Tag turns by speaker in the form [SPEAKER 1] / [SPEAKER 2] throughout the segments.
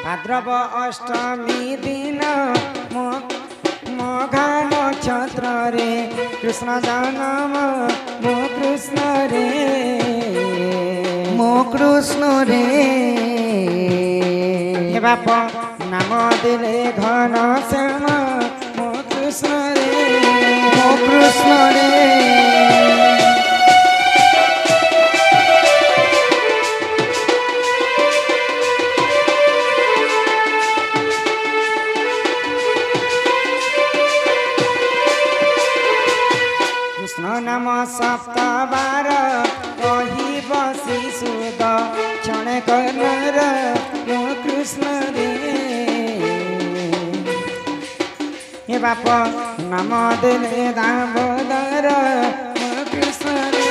[SPEAKER 1] भाद्रव अष्टमी दिन मघा नक्षत्र रे कृष्ण जन्म मो कृष्ण रे हे बाप नाम दिले घन श्याम मो कृष्ण रे नाम सप्त बार कही बसी सुद क्षण कर्णर मो कृष्ण रे हे बाप नाम दिले दामोदर मो कृष्ण रे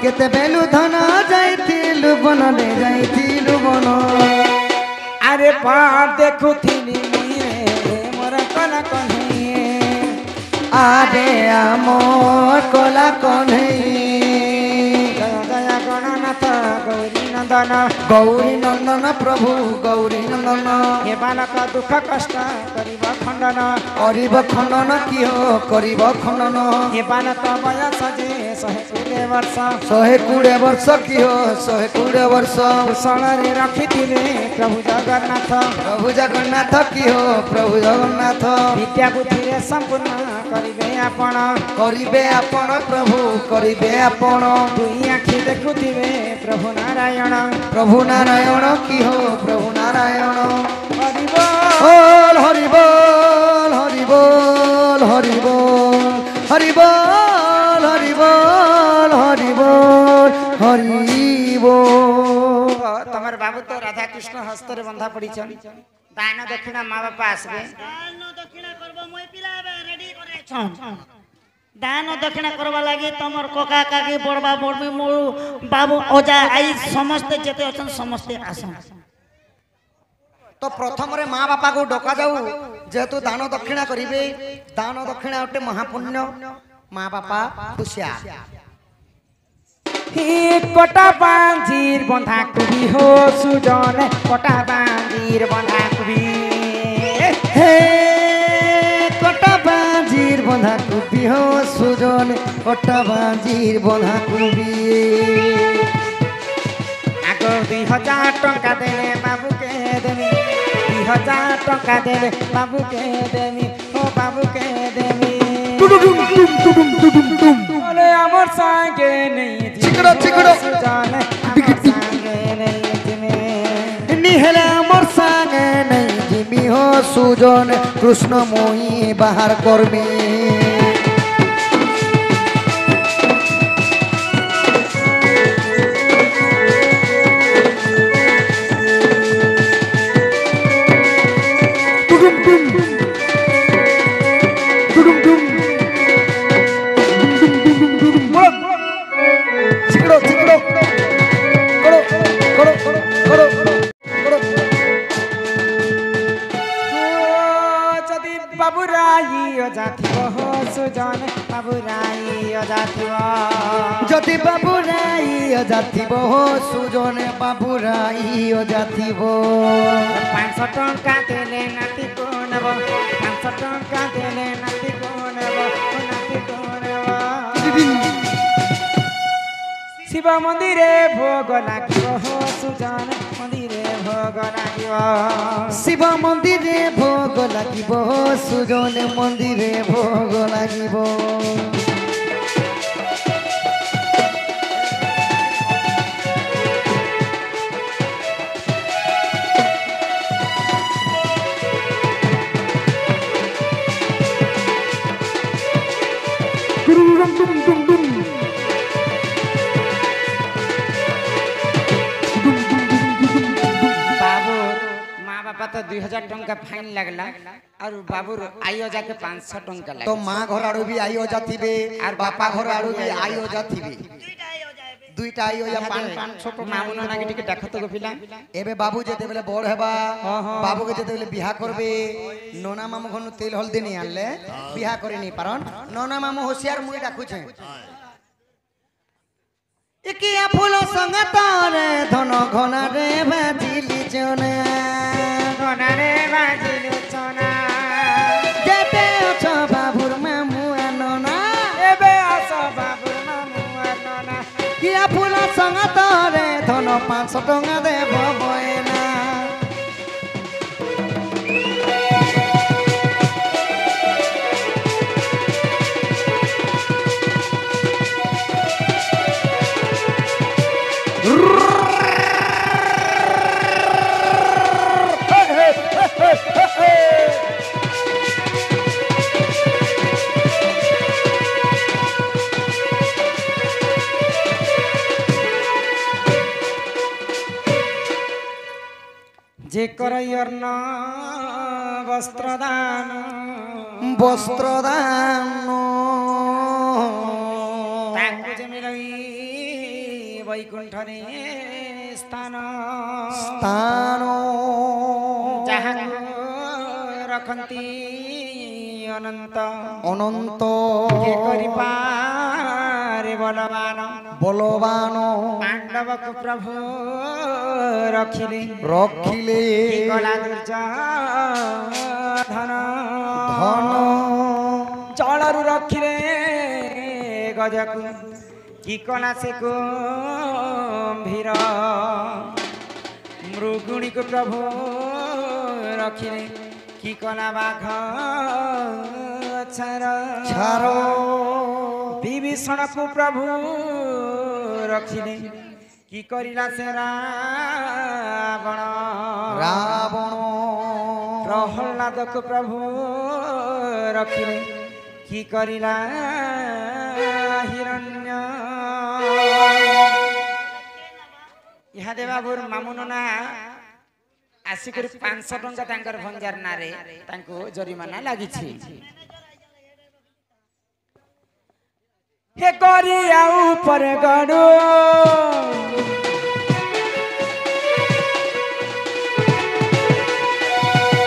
[SPEAKER 1] केते बेलु धन जाइथिलु बन रे जाइथिलु बन अरे पार देखुथिली मुए मोर कला कन्हैया आरे आमोर कला कन्हैया दया गणनाथ गौरी नंदन प्रभु गौरी नंदन हे बालक दुख कष्ट करिब खंडन कियो करिब खंडन हे बालक बयस जे 120 वर्ष कियो 120 वर्ष कुशଳରେ रखिथिले प्रभु जगन्नाथ कियो प्रभु जगन्नाथ विद्या बुद्धिरे संपूर्ण करिबे आपण प्रभु करिबे आपण दुई आखि देखुथिबे प्रभु नारायण कियो प्रभु नारायण हरि बोल हरि बोल हरि बोल हरि बोल हरि बोल हरि बोल हरि बोल तमर बाबू तो राधा कृष्ण हस्तरे बंधा पड़ीछन दान दक्षिणा माँ बापा आसबे दान दक्षिणा करबो मोय पिला रेडी करे छन दान दक्षिणा करबा लागि तमर कोका काकी बड़बा बड़बी मो बाबू ओजा आई समस्त जेते अछन समस्त आसन तो प्रथम रे माँ बापा को डका जाऊ जेतु दान दक्षिणा करिवे दान दक्षिणा उठे महापुण्य माँ बापा खुशिया कटा बांजीर बंधा कुबी हो सुजन कटा बांजीर बंधा कुबी हे कटा बांजीर बंधा कुबी हो सुजन कटा बांजीर बंधा कुबी आगो 2000 टंका देले बाबू के देमी 2000 टंका देले बाबू के देमी ओ बाबू के देमी बोले अमर संगे नहीं चिकड़ो जाने संगे नहीं जिमे निहला अमर संगे नहीं जिमी हो सुजन कृष्ण मोही बाहर करमी जदि बाबुराई अजाथिबो सुजन बाबुराई अजाथिबो 500 टंका देले नाती को नेबो 500 टंका देले नाती को नेबो शिव मंदिरे भोग लागिबो सुजन मंदिरे भोग लागिबो शिव मंदिरे भोग लागिबो सुजन मंदिरे भोग लागिबो
[SPEAKER 2] बाबा तो 2000 टंका फाइन लगला और बाबूर आइयो जाके 500 टंका लगे
[SPEAKER 1] तो माँ घर आड़ू भी आइयो जाथिबे और बापा घर आड़ू भी आइयो जाथिबे दुईटा आइयो या 500
[SPEAKER 2] मामुना ना के देखो तो पिला
[SPEAKER 1] एबे बाबू जेते बेले बड़ हेबा बाबू के जेते बेले बिहा करबे नोना मामू घनु तेल हल्दी नहीं आनले बिहा करे नहीं पारन नोना मामू होशियार मुई डाकू छे इकिया फूल संग तारे धन घना रे बाजिली चना
[SPEAKER 2] घना रे बाजिली चना
[SPEAKER 1] जेते अछ बाबुर मामू नोना
[SPEAKER 2] एबे अछ बाबुर मामू नोना
[SPEAKER 1] किया फूल संग तारे धन 500 टंका देब बयना
[SPEAKER 2] जे करयर्न वस्त्रदान तांकु जे मिलई वैकुंठरे स्थान जहाँ रखंती अनंत के करि पारे बलवान पांडव को प्रभु रखिले गला धन जलरू रखिले गजकु की कला से कुंभीर मृगुणी को प्रभु रखिले की कला बाघ छारो विभीषण को प्रभु रखिले की करिला से रावण प्रहलाद को प्रभु रखिले की करिला हिरण्य यहाँ देवाबुर मामुना आसिक 500 टंका तांकर भंजार नारे तांको जरिमाना लागिछि हे करिया ऊपर गड़ो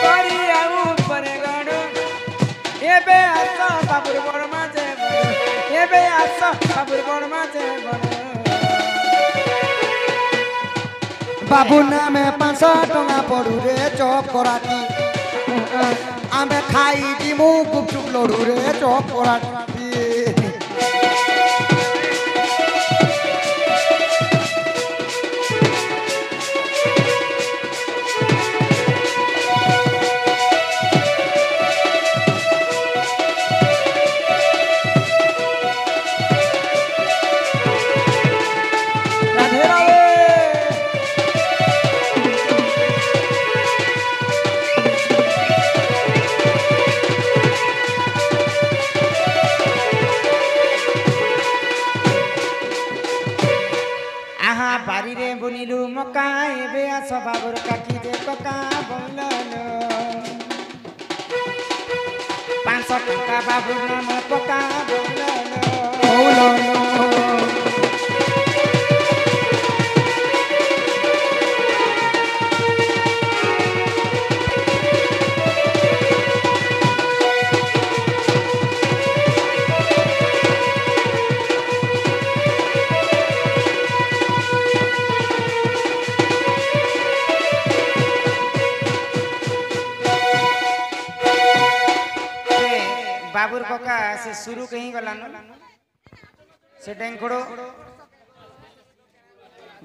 [SPEAKER 2] करिया ऊपर गड़ो एबे आस बाबुर बर्मा जे एबे आस बाबुर बर्मा जे
[SPEAKER 1] बाबू नामे 500 टंका पड़ू रे चौप कराती आमे खाई जिमु गुपचुप लड़ू रे चौप कराती
[SPEAKER 2] बुनिलु मका एबे आस बाबुर काकी दे कका बोललो 500 टंका बाबुर नाम पका बोललो बाबुर कका से शुरू कहीं गला से डेंगड़ो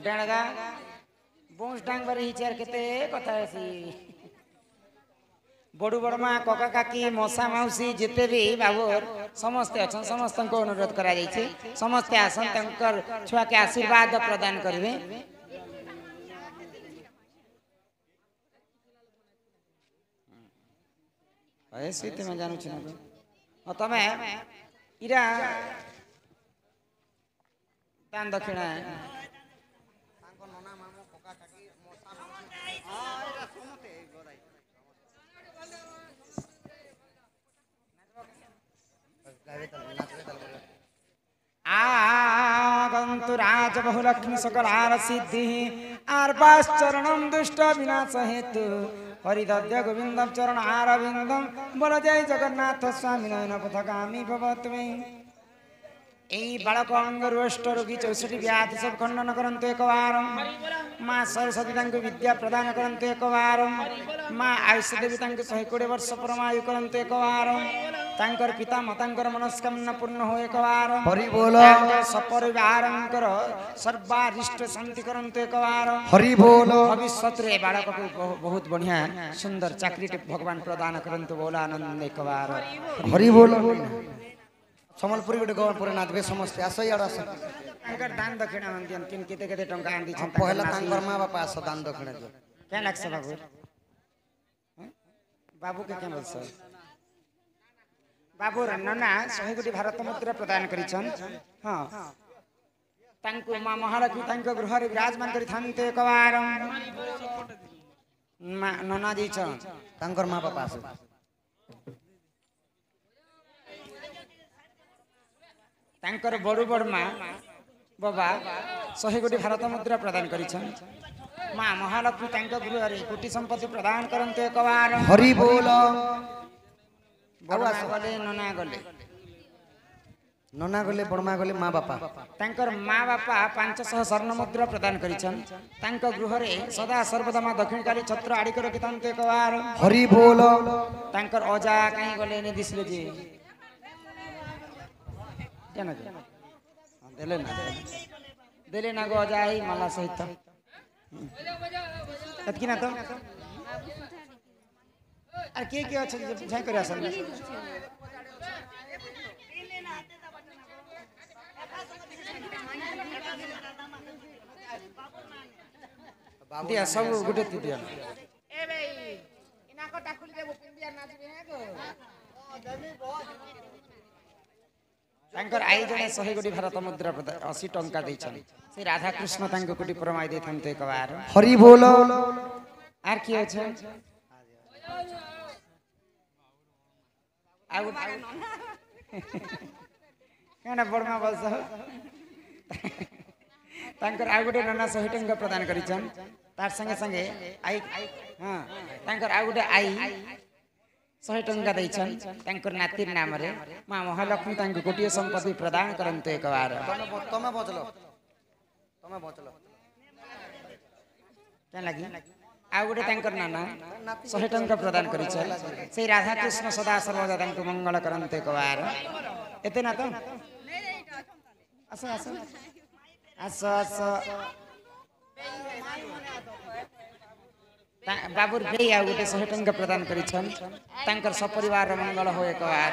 [SPEAKER 2] डेणगा बोंस डांग बारे हिचार केते कथा सी बड़ू बड़मा कका काकी मौसा मौसी जिते भी बाबुर समस्त अछन समस्त को अनुरोध करा जाई छै समस्त आसन तंकर छुआ के आशीर्वाद प्रदान करबे ऐसे ते मैं जानू छी और तमे ইরা দান দক্ষিণা আগন্তু রাজ বহুলক্ষ্মী সকলার সিদ্ধি আর বাস চরণম দুষ্ট বিনাশ হেতু হরিদদ্য গোবিন্দম চরণ আরবিন্দম বল জয় জগন্নাথ স্বামী নয়ন পথগামী ভব তুমি এই বালক অঙ্গর অষ্ট রোগী 64 ব্যাধি সব খণ্ডন করন্তু একবার মা সরস্বতী তাঙ্কু বিদ্যা প্রদান করন্তু একবার মা আয়ুষ দেবী তাঙ্কু 120 ବର୍ଷ পরমায়ু করন্তু একবার তাঙ্কর পিতা মাতাঙ্কর মনস্কামনা পূর্ণ হয় একবার
[SPEAKER 1] হরি বল
[SPEAKER 2] সপরিবারঙ্কর সর্বারিষ্ট শান্তি করন্তু একবার
[SPEAKER 1] হরি বল
[SPEAKER 2] ভবিষ্যତରେ বালকକୁ ବହୁତ ବଢିଆ ସୁନ୍ଦର ଚାକିରିଟେ ଭଗବାନ ପ୍ରଦାନ କରନ୍ତୁ ବୋଲ ଆନନ୍ଦ একবার
[SPEAKER 1] হরি বল সম্বলপুরি গোটে গহন পরে নাচবে সমস্তে আস ইয়াড় আস
[SPEAKER 2] ତାଙ୍କର ଦାନ ଦକ୍ଷିଣା ଦିଅନ୍ତି କିନ୍ କେତେ କେତେ ଟଙ୍କା ଆଣିଛନ୍ତି
[SPEAKER 1] পহেলা তাঙ্কর মা বাপা আস দান দক্ষিণা দিও
[SPEAKER 2] কেন লাগছে বাবু বাবুকে কেন বলছ বাবুর নନା 100 কোটি ଭାରତ ମୁଦ୍ରା ପ୍ରଦାନ କରିଛନ୍ ହଁ ତାଙ୍କୁ ମା ମହାଲକ୍ଷ୍ମୀ ତାଙ୍କ ଗୃହରେ ବିରାଜମାନ କରିଥାନ୍ତେ একবার ମା ନନା ଦେଇଛନ୍
[SPEAKER 1] তাঙ্কর মা বাপা আস
[SPEAKER 2] ତାଙ୍କର ବଡୁ ବଡ ମା ବାବା 100 କୋଟି ଭାରତ ମୁଦ୍ରା ପ୍ରଦାନ କରିଛନ୍ ମା ମହାଲକ୍ଷ୍ମୀ ତାଙ୍କ ଗୃହରେ କୋଟି ସମ୍ପତ୍ତି ପ୍ରଦାନ କରନ୍ତୁ একবার
[SPEAKER 1] হরি বল
[SPEAKER 2] ବାବା ଗଲେ ନନା ଗଲେ
[SPEAKER 1] ননা গলে বড়মা গলে মা বাপা
[SPEAKER 2] ତାଙ୍କର ମା ବାପା 500 ସ୍ୱର୍ଣ୍ଣ ମୁଦ୍ରା ପ୍ରଦାନ କରିଛନ୍ ତାଙ୍କ ଗୃହରେ ସଦା ସର୍ବଦା ମା ଦକ୍ଷିଣକାଳୀ ଛତ୍ର ଆଡ଼ିକ ରଖିଥାନ୍ତୁ একবার
[SPEAKER 1] হরি বল
[SPEAKER 2] ତାଙ୍କର ଅଜା କାହିଁ ଗଲେ ନି ଦିଶିଲେ ଯେ কেন দেলে না গো অজা এই মালা সহিত এতকি না তো আর কে কে আছে যে ঝাই করে আসেন দিয়া সব গুটে দিয়া এ ভাই ইনা কটা খুলি দেব পিন্দিয়া নাচবে হ্যাঁ গো ତାଙ୍କର ଆଇ ଜଣେ 100 କୋଟି ଭାରତ ମୁଦ୍ରା 80 ଟଙ୍କା ଦେଇଛନ୍ ସେ ରାଧା କୃଷ୍ଣ ତାଙ୍କ କୋଟି ପ୍ରମାଇ ଦେଇଥାନ୍ତେ একবার
[SPEAKER 1] হরি বল
[SPEAKER 2] আর কি আছে ଆଉ কেন বড়মা বলছ ତାଙ୍କର ଆଉ ଗୋଟେ ନନା 100 ଟଙ୍କା ପ୍ରଦାନ କରିଛନ୍ ତାର संगे संगे ଆଇ ହଁ ତାଙ୍କର ଆଉ ଗୋଟେ ଆଇ 100 ଟଙ୍କା ଦେଇଛନ୍ ତାଙ୍କର ନାତିର ନାମରେ ମା ମହାଲକ୍ଷ୍ମୀ ତାଙ୍କୁ ଗୋଟିଏ ସମ୍ପତ୍ତି ପ୍ରଦାନ କରନ୍ତୁ একবার
[SPEAKER 1] ତମେ ବଞ୍ଚଲ
[SPEAKER 2] କେন ଲାଗି ଆଉ ଗୋଟେ ତାଙ୍କର ନାନା 100 ଟଙ୍କା ପ୍ରଦାନ କରିଛନ୍ ସେଇ ରାଧା କୃଷ୍ଣ ସଦା ସର୍ବଦା ତାଙ୍କୁ ମଙ୍ଗଳ କରନ୍ତୁ একবার ଏତେ ନା ତ ଆସ ଆସ ଆସ ଆସ বাবুর ভাই ଆଉ ଗୋଟେ 100 ଟଙ୍କା ପ୍ରଦାନ କରିଛନ୍ ତାଙ୍କର ସପରିବାର ମଙ୍ଗଳ ହୋଇ একবার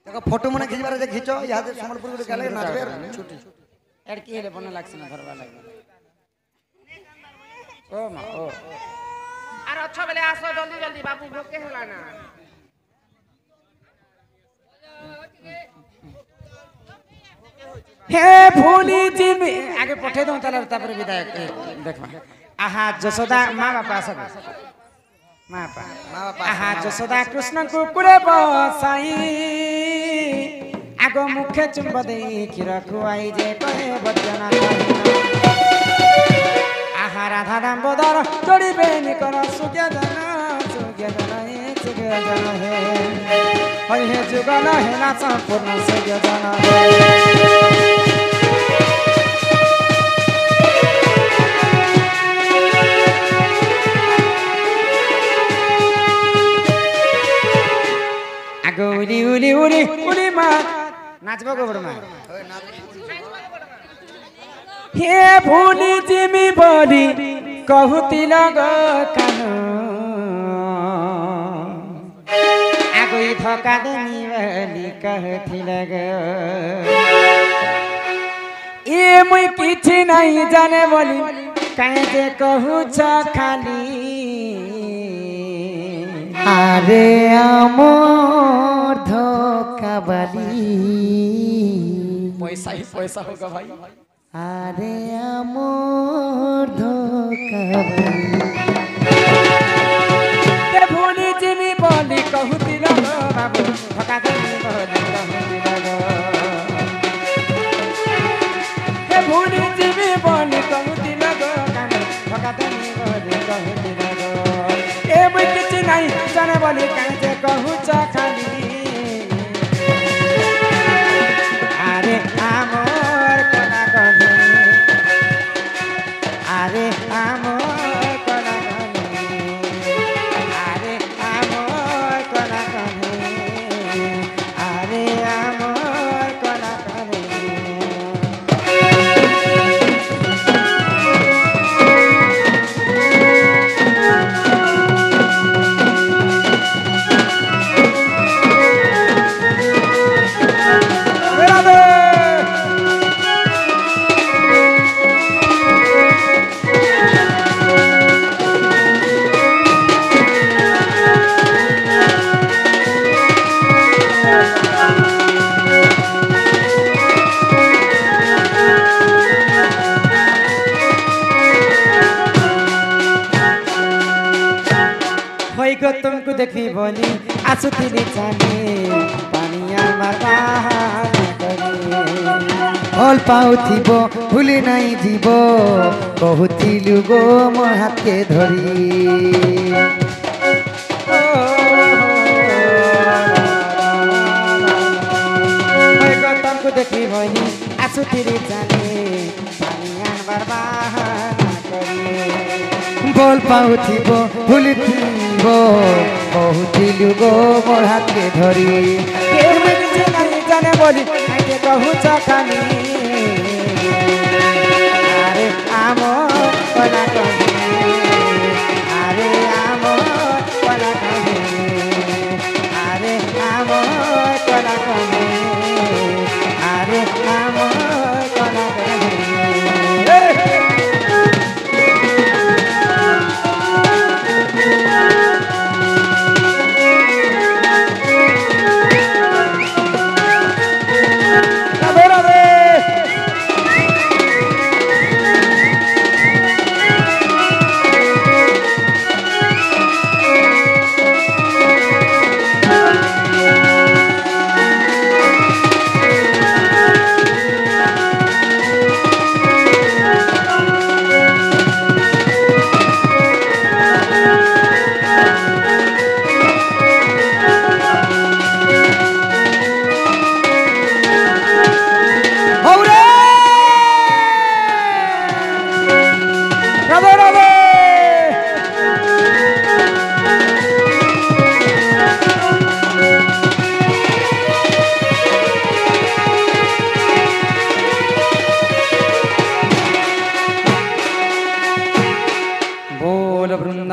[SPEAKER 1] দেখো ফটো মনে খিচবার যে খিচ ইয়াতে সম্বলপুর গোটে গেলে নাচবে ছুটি
[SPEAKER 2] এর কি হলে বন লাগছে না ধরবা লাগে ও মা ও
[SPEAKER 3] আর অছ বেলে আসো জলদি জলদি বাবু ভোকে হলা না
[SPEAKER 2] হে ভুলি জিমি আগে পঠাই দઉં তাহলে তারপরে বিদায় দেখবা আহা যশোদা মা বাপা আসো মা বাপা আহা যশোদা কৃষ্ণ কুকুরে বসাই আগ মুখে চুম্ব দেই ক্ষীর খুয়াই যে কহে বচনা আহা রাধা দামোদর চড়িবে নিকর সুজ্ঞ জন হে হই হে যুগল হে না সম্পূর্ণ সুজ্ঞ জন আগো উলি উলি উলি উলি মা নাচব গো বড় মা হে ভুলি জিমি বলি কহুতিল গো কান আগই ধকা দেনি বলি কহুতিল গো ये मुई किछि नहीं जाने बोली कहे जे कहू खाली
[SPEAKER 1] আরে আমার ধোকাবালি
[SPEAKER 2] पैसा ही पैसा होगा भाई
[SPEAKER 1] আরে আমার ধোকাবালি
[SPEAKER 2] ते भूली जिमी बोली कहू दिल बाबू ठका देनी बोली कहू दिल ते भूली जिमी बोली कहू दिल ठका देनी बोली कहू दिल ए मुई किछि नहीं जाने बोली कहे जे कहू खाली अरे आमोर कोना कनी अरे आमोर कोना कनी अरे आमोर कोना कनी अरे आमोर कोना कनी होइगो तुमको देखी बोली आसुतिली जाने पानिया मारवा
[SPEAKER 1] ভাল পাউথিব ভুলি নাই দিব কহুতিলু গো মোর হাতে ধরি
[SPEAKER 2] होइगो तुमको देखी बोली आसुतिली जाने पानिया मारवा
[SPEAKER 1] ভাল পাউথিব ভুলি থিব কহুতিলু গো মোর হাতে ধরি
[SPEAKER 2] जाने बोली आगे कहू खाली अरे आमो कोना कनी अरे आमो कोना कनी अरे आमो कोना कनी अरे आमो कोना कनी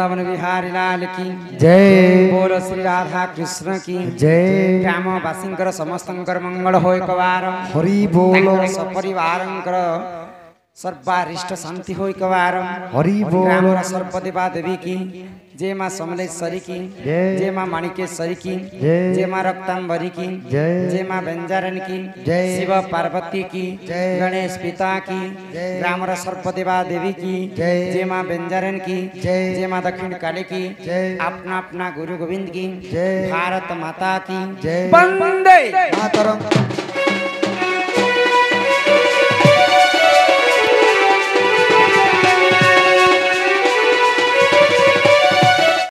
[SPEAKER 2] वृंदावन बिहारी लाल की
[SPEAKER 1] जय
[SPEAKER 2] बोलो श्री राधा कृष्ण की
[SPEAKER 1] जय
[SPEAKER 2] ग्रामवासींकर समस्तंकर मंगल होय कवार
[SPEAKER 1] हरि बोलो
[SPEAKER 2] सपरिवारंकर सर्वारिष्ट शांति होय कवार
[SPEAKER 1] हरि बोलो
[SPEAKER 2] ग्रामर सर्वदेवा देवी की जय मां समलेश्वरी की
[SPEAKER 1] जय
[SPEAKER 2] जय मां माणिकेश्वरी की
[SPEAKER 1] जय
[SPEAKER 2] जय मां रक्तांबरी की
[SPEAKER 1] जय
[SPEAKER 2] जय मां बेंजारन की
[SPEAKER 1] जय
[SPEAKER 2] शिव पार्वती की
[SPEAKER 1] जय
[SPEAKER 2] गणेश पिता की
[SPEAKER 1] जय
[SPEAKER 2] ग्रामर सर्वदेवा देवी की
[SPEAKER 1] जय
[SPEAKER 2] जय मां बेंजारन की
[SPEAKER 1] जय
[SPEAKER 2] जय मां दक्षिण काली की
[SPEAKER 1] जय
[SPEAKER 2] अपना अपना गुरु गोविंद की
[SPEAKER 1] जय
[SPEAKER 2] भारत माता की
[SPEAKER 1] जय
[SPEAKER 2] वंदे
[SPEAKER 1] मातरम